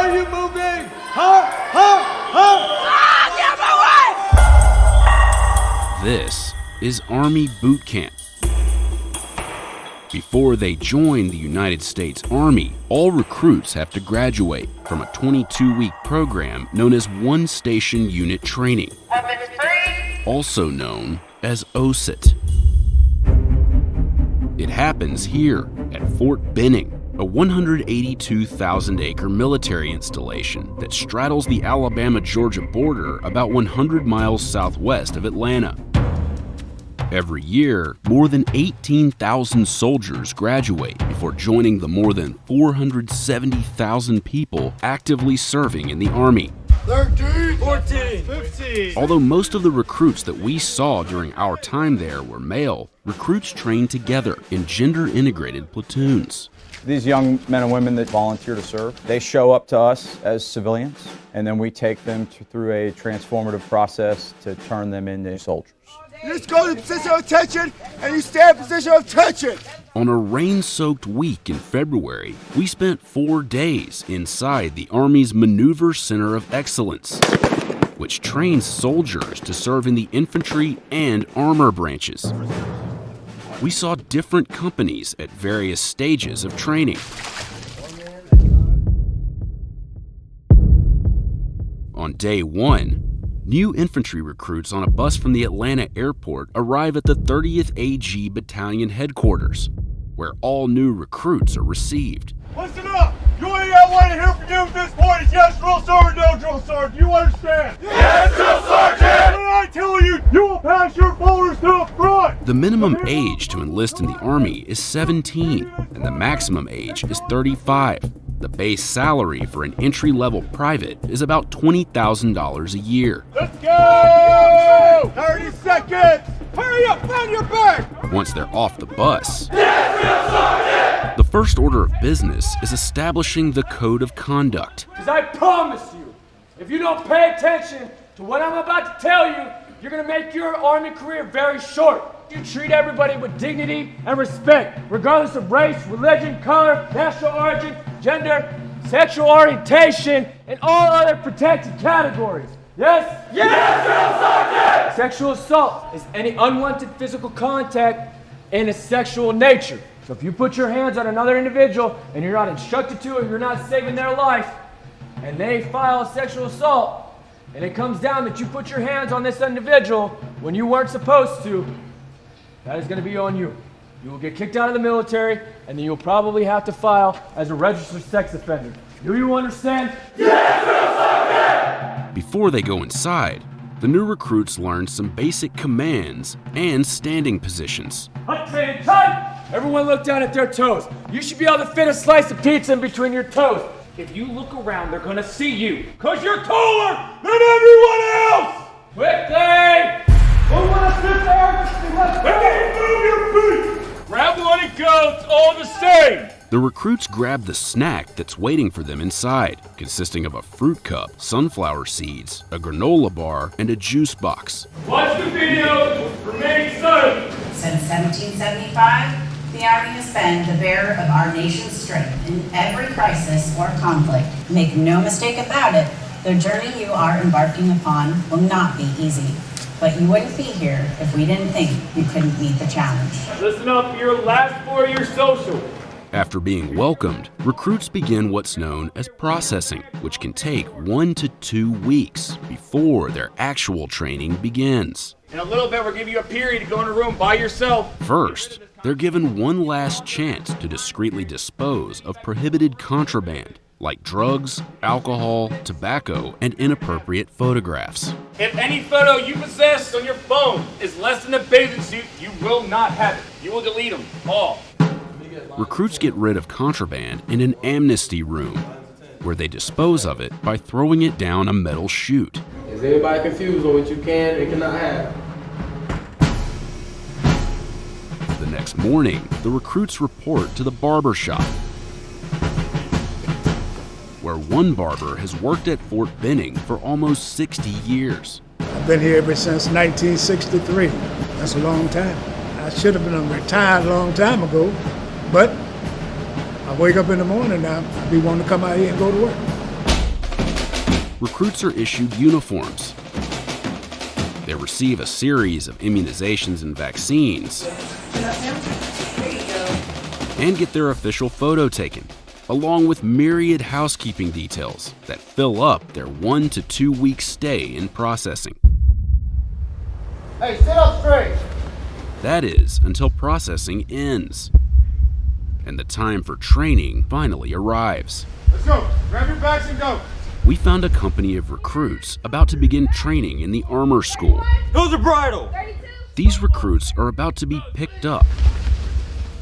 are you moving? Huh? Get my way! This is Army Boot Camp. Before they join the United States Army, all recruits have to graduate from a 22-week program known as One Station Unit Training, also known as OSUT. It happens here at Fort Benning, a 182,000-acre military installation that straddles the Alabama-Georgia border about 100 miles southwest of Atlanta. Every year, more than 18,000 soldiers graduate before joining the more than 470,000 people actively serving in the Army. 13, 14, 15. Although most of the recruits that we saw during our time there were male, recruits train together in gender-integrated platoons. These young men and women that volunteer to serve, they show up to us as civilians, and then we take them through a transformative process to turn them into soldiers. You just go to the position of attention, and you stay in position of attention. On a rain-soaked week in February, we spent 4 days inside the Army's Maneuver Center of Excellence, which trains soldiers to serve in the infantry and armor branches. We saw different companies at various stages of training. On day 1, new infantry recruits on a bus from the Atlanta airport arrive at the 30th AG Battalion headquarters, where all new recruits are received. Listen up! You only got one to hear from you at this point is yes, drill sergeant, no drill sergeant. You understand? Yes, drill sergeant! When I tell you, you will pass your folders to the front! The minimum age to enlist in the Army is 17, and the maximum age is 35. The base salary for an entry-level private is about $20,000 a year. Let's go! 30 seconds! Hurry up, find your bag! Once they're off the bus, the first order of business is establishing the code of conduct. Because I promise you, if you don't pay attention to what I'm about to tell you, you're going to make your Army career very short. You treat everybody with dignity and respect, regardless of race, religion, color, national origin, gender, sexual orientation, and all other protected categories. Yes? Yes, drill sergeant! Sexual assault is any unwanted physical contact in a sexual nature. So if you put your hands on another individual and you're not instructed to, or you're not saving their life, and they file a sexual assault, and it comes down that you put your hands on this individual when you weren't supposed to, that is going to be on you. You will get kicked out of the military, and then you'll probably have to file as a registered sex offender. Do you understand? Yes, drill sergeant! Before they go inside, the new recruits learn some basic commands and standing positions. Everyone look down at their toes. You should be able to fit a slice of pizza in between your toes. If you look around, they're going to see you. Because you're taller than everyone else! Quickly! Who wants to sit there? Move your feet! Grab one and go, it's all the same! The recruits grab the snack that's waiting for them inside, consisting of a fruit cup, sunflower seeds, a granola bar, and a juice box. Watch the video, remain silent! Since 1775, the Army has been the bearer of our nation's strength in every crisis or conflict. Make no mistake about it, the journey you are embarking upon will not be easy. But you wouldn't be here if we didn't think you couldn't meet the challenge. Listen up for your last 4-year social. After being welcomed, recruits begin what's known as processing, which can take 1 to 2 weeks before their actual training begins. In a little bit, we'll give you a period to go in a room by yourself. First, they're given one last chance to discreetly dispose of prohibited contraband, like drugs, alcohol, tobacco, and inappropriate photographs. If any photo you possess on your phone is less than a bathing suit, you will not have it. You will delete them all. Recruits get rid of contraband in an amnesty room, where they dispose of it by throwing it down a metal chute. Is anybody confused on what you can and cannot have? The next morning, the recruits report to the barber shop, where one barber has worked at Fort Benning for almost 60 years. I've been here ever since 1963. That's a long time. I should have been retired a long time ago, but I wake up in the morning now, I be wanting to come out here and go to work. recruits are issued uniforms. They receive a series of immunizations and vaccines, and get their official photo taken, along with myriad housekeeping details that fill up their 1 to 2 week stay in processing. Hey, sit up straight. That is, until processing ends, and the time for training finally arrives. Let's go. Grab your bags and go. We found a company of recruits about to begin training in the armor school. Those are bridle. These recruits are about to be picked up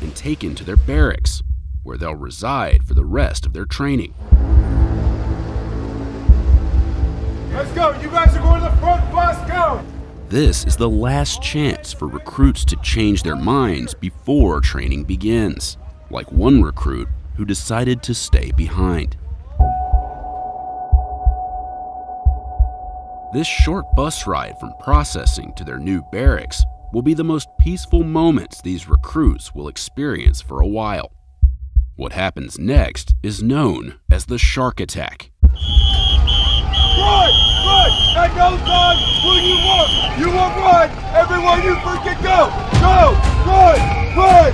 and taken to their barracks, where they'll reside for the rest of their training. Let's go. You guys are going to the front bus. Go. This is the last chance for recruits to change their minds before training begins, like one recruit who decided to stay behind. This short bus ride from processing to their new barracks will be the most peaceful moments these recruits will experience for a while. What happens next is known as the shark attack. Run! Run! That goes on who you want! You want run! Everywhere you freaking go! Go! Run! Run!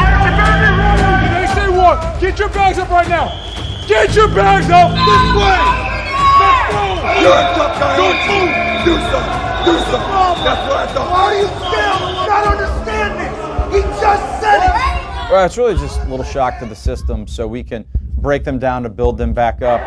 Did they say what? Get your bags up right now! Get your bags up! This way! Let's go! You're a tough guy! Don't move! Do something! Do something! That's what I thought! Why are you still not understanding? He just said it! Well, it's really just a little shock to the system so we can break them down to build them back up.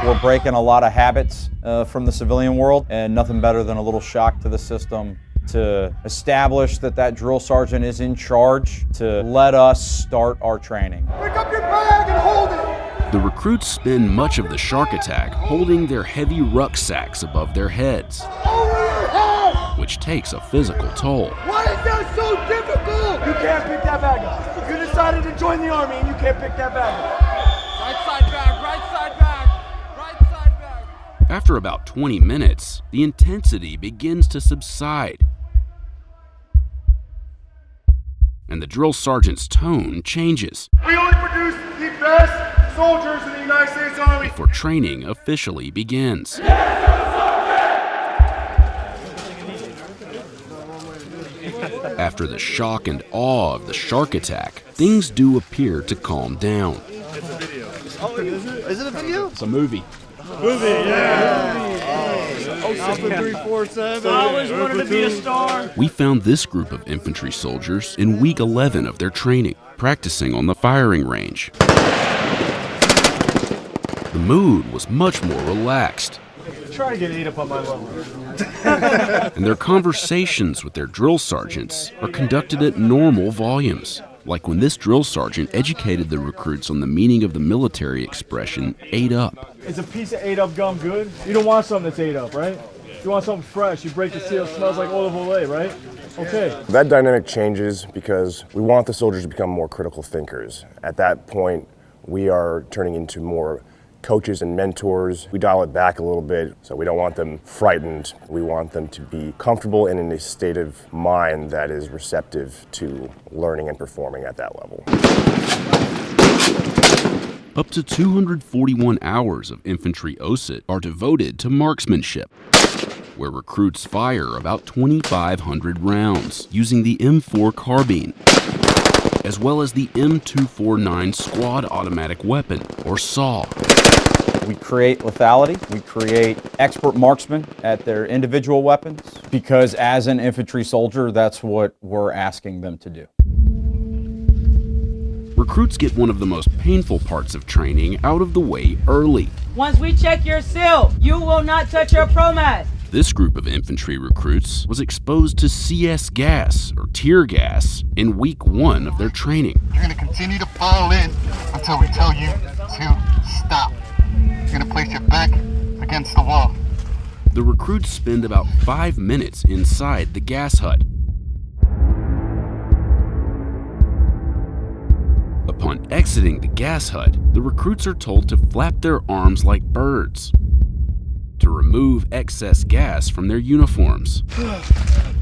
We're breaking a lot of habits from the civilian world, and nothing better than a little shock to the system to establish that that drill sergeant is in charge to let us start our training. Pick up your bag and hold it! The recruits spend much of the shark attack holding their heavy rucksacks above their heads, Over your head! which takes a physical toll. Why is that so difficult? You can't pick that bag up. You decided to join the army and you can't pick that bag up. Right side bag, right side bag, right side bag. After about 20 minutes, the intensity begins to subside, and the drill sergeant's tone changes We only produce the best soldiers in the United States Army. before training officially begins. After the shock and awe of the shark attack, things do appear to calm down. Is it a video? It's a movie. Alpha 347. I always wanted to be a star. We found this group of infantry soldiers in week 11 of their training, practicing on the firing range. The mood was much more relaxed, Try to get 8 up on my level. and their conversations with their drill sergeants are conducted at normal volumes, like when this drill sergeant educated the recruits on the meaning of the military expression 8 up. Is a piece of 8 up gum good? You don't want something that's 8 up, right? You want something fresh. You break the seal, it smells like olive oil, right? Okay. That dynamic changes because we want the soldiers to become more critical thinkers. At that point, we are turning into more coaches and mentors. We dial it back a little bit, so we don't want them frightened. We want them to be comfortable and in a state of mind that is receptive to learning and performing at that level. Up to 241 hours of infantry OSUT are devoted to marksmanship, where recruits fire about 2,500 rounds using the M4 carbine, as well as the M249 squad automatic weapon, or SAW. We create lethality. We create expert marksmen at their individual weapons because as an infantry soldier, that's what we're asking them to do. Recruits get one of the most painful parts of training out of the way early. Once we check your seal, you will not touch your promat. This group of infantry recruits was exposed to CS gas, or tear gas, in week 1 of their training. You're going to continue to file in until we tell you to stop. You're going to place your back against the wall. The recruits spend about 5 minutes inside the gas hut. Upon exiting the gas hut, the recruits are told to flap their arms like birds, to to remove excess gas from their uniforms.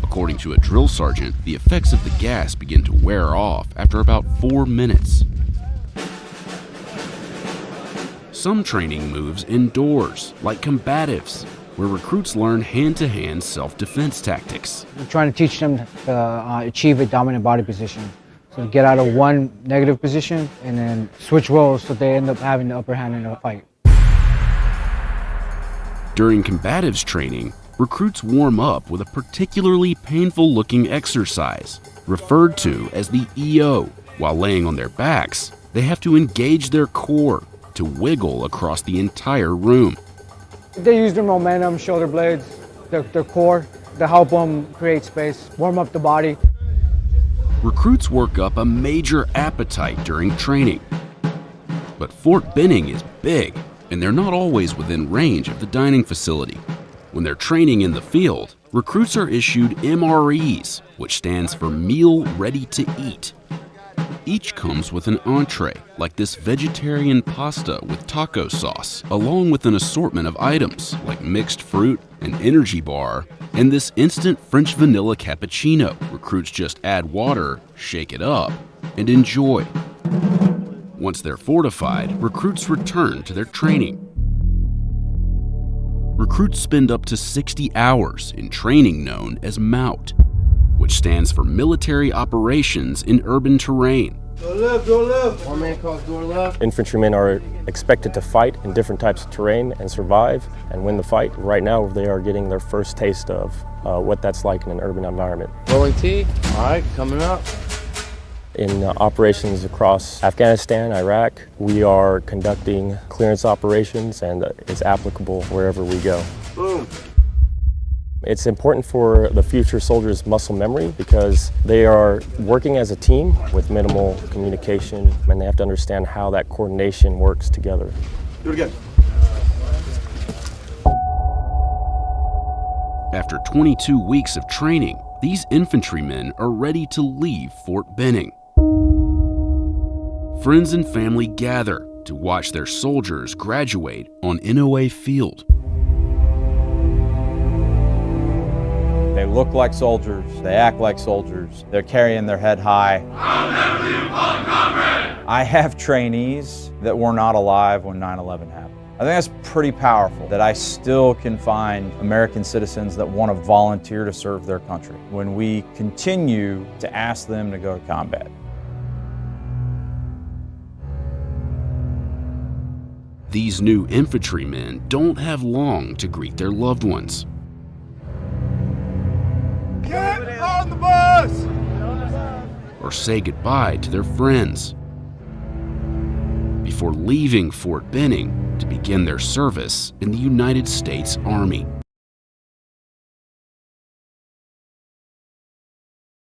According to a drill sergeant, the effects of the gas begin to wear off after about 4 minutes. Some training moves indoors, like combatives, where recruits learn hand-to-hand self-defense tactics. We're trying to teach them to achieve a dominant body position. So get out of one negative position and then switch roles so they end up having the upper hand in a fight. During combatives training, recruits warm up with a particularly painful-looking exercise, referred to as the EO. While laying on their backs, they have to engage their core to wiggle across the entire room. They use their momentum, shoulder blades, their core to help them create space, warm up the body. Recruits work up a major appetite during training. But Fort Benning is big, and they're not always within range of the dining facility. When they're training in the field, recruits are issued MREs, which stands for Meal Ready to Eat. Each comes with an entree, like this vegetarian pasta with taco sauce, along with an assortment of items like mixed fruit, an energy bar, and this instant French vanilla cappuccino. Recruits just add water, shake it up, and enjoy. Once they're fortified, recruits return to their training. Recruits spend up to 60 hours in training known as MOUT, which stands for Military Operations in Urban Terrain. Door left, door left. One man calls door left. Infantrymen are expected to fight in different types of terrain and survive and win the fight. Right now, they are getting their first taste of what that's like in an urban environment. Rolling T. All right, coming up. In operations across Afghanistan, Iraq, we are conducting clearance operations, and it's applicable wherever we go. Boom. It's important for the future soldiers' muscle memory because they are working as a team with minimal communication, and they have to understand how that coordination works together. Do it again. After 22 weeks of training, these infantrymen are ready to leave Fort Benning. Friends and family gather to watch their soldiers graduate on NOA field. They look like soldiers, they act like soldiers, they're carrying their head high. I have trainees that were not alive when 9/11 happened. I think that's pretty powerful, that I still can find American citizens that want to volunteer to serve their country when we continue to ask them to go to combat. These new infantrymen don't have long to greet their loved ones. Get on the bus! Or say goodbye to their friends before leaving Fort Benning to begin their service in the United States Army.